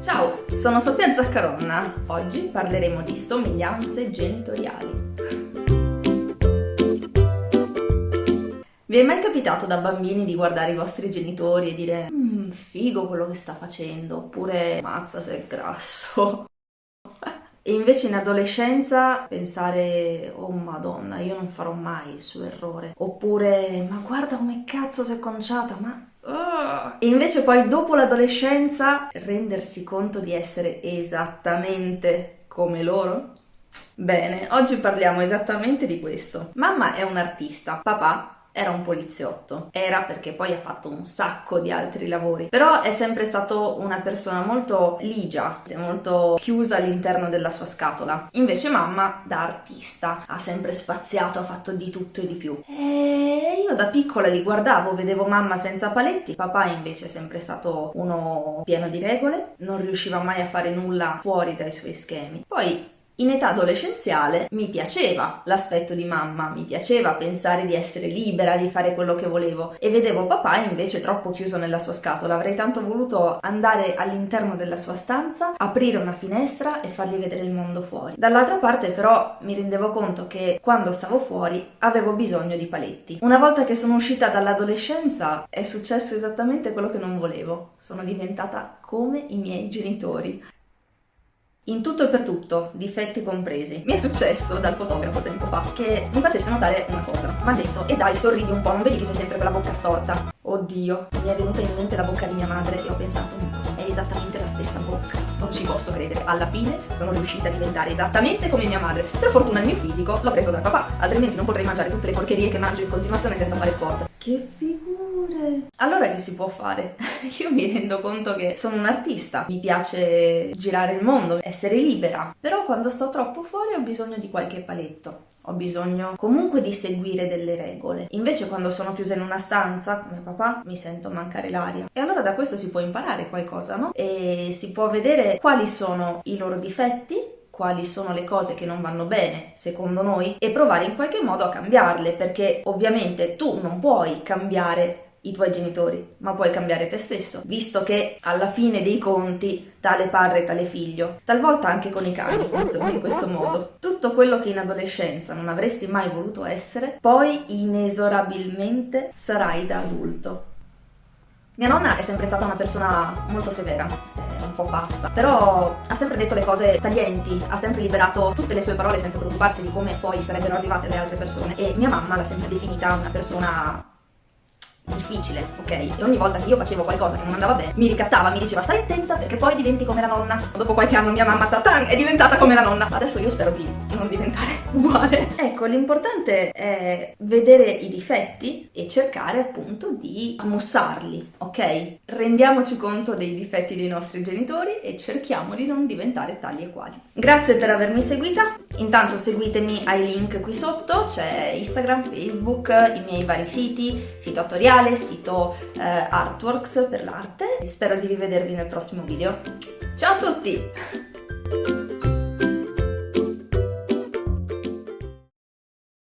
Ciao, sono Sofia Zaccaronna. Oggi parleremo di somiglianze genitoriali. Vi è mai capitato da bambini di guardare i vostri genitori e dire figo quello che sta facendo, oppure mazza se è grasso? E invece in adolescenza pensare oh madonna, io non farò mai il suo errore, oppure ma guarda come cazzo si è conciata, ma... E invece poi dopo l'adolescenza rendersi conto di essere esattamente come loro? Bene, oggi parliamo esattamente di questo. Mamma è un'artista, papà era un poliziotto. Era perché poi ha fatto un sacco di altri lavori. Però è sempre stato una persona molto ligia, molto chiusa all'interno della sua scatola. Invece mamma, da artista, ha sempre spaziato, ha fatto di tutto e di più. E io da piccola li guardavo, vedevo mamma senza paletti, papà invece è sempre stato uno pieno di regole, non riusciva mai a fare nulla fuori dai suoi schemi. Poi in età adolescenziale mi piaceva l'aspetto di mamma, mi piaceva pensare di essere libera, di fare quello che volevo e vedevo papà invece troppo chiuso nella sua scatola. Avrei tanto voluto andare all'interno della sua stanza, aprire una finestra e fargli vedere il mondo fuori. Dall'altra parte però mi rendevo conto che quando stavo fuori avevo bisogno di paletti. Una volta che sono uscita dall'adolescenza è successo esattamente quello che non volevo. Sono diventata come i miei genitori. In tutto e per tutto, difetti compresi. Mi è successo dal fotografo tempo fa che mi facesse notare una cosa. Mi ha detto, e dai, sorridi un po', non vedi che c'è sempre quella bocca storta? Oddio, mi è venuta in mente la bocca di mia madre e ho pensato, è esattamente la stessa bocca. Non ci posso credere. Alla fine sono riuscita a diventare esattamente come mia madre. Per fortuna il mio fisico l'ho preso dal papà, altrimenti non potrei mangiare tutte le porcherie che mangio in continuazione senza fare sport. Che figure! Allora che si può fare? Io mi rendo conto che sono un artista, mi piace girare il mondo, essere libera, però quando sto troppo fuori ho bisogno di qualche paletto, ho bisogno comunque di seguire delle regole. Invece quando sono chiusa in una stanza, come papà, mi sento mancare l'aria. E allora da questo si può imparare qualcosa, no? E si può vedere quali sono i loro difetti, quali sono le cose che non vanno bene secondo noi e provare in qualche modo a cambiarle, perché ovviamente tu non puoi cambiare i tuoi genitori, ma puoi cambiare te stesso, visto che alla fine dei conti tale padre tale figlio. Talvolta anche con i cani funziona in questo modo. Tutto quello che in adolescenza non avresti mai voluto essere, poi inesorabilmente sarai da adulto. Mia nonna è sempre stata una persona molto severa, un po' pazza, però ha sempre detto le cose taglienti, ha sempre liberato tutte le sue parole senza preoccuparsi di come poi sarebbero arrivate le altre persone e mia mamma l'ha sempre definita una persona difficile, ok? E ogni volta che io facevo qualcosa che non andava bene, mi ricattava, mi diceva stai attenta perché poi diventi come la nonna. Dopo qualche anno mia mamma tatan è diventata come la nonna. Adesso io spero di non diventare uguale. Ecco, l'importante è vedere i difetti e cercare appunto di smussarli, ok? Rendiamoci conto dei difetti dei nostri genitori e cerchiamo di non diventare tali e quali. Grazie per avermi seguita. Intanto seguitemi ai link qui sotto, c'è Instagram, Facebook, i miei vari sito attoriale, sito Artworks per l'arte e spero di rivedervi nel prossimo video. Ciao a tutti!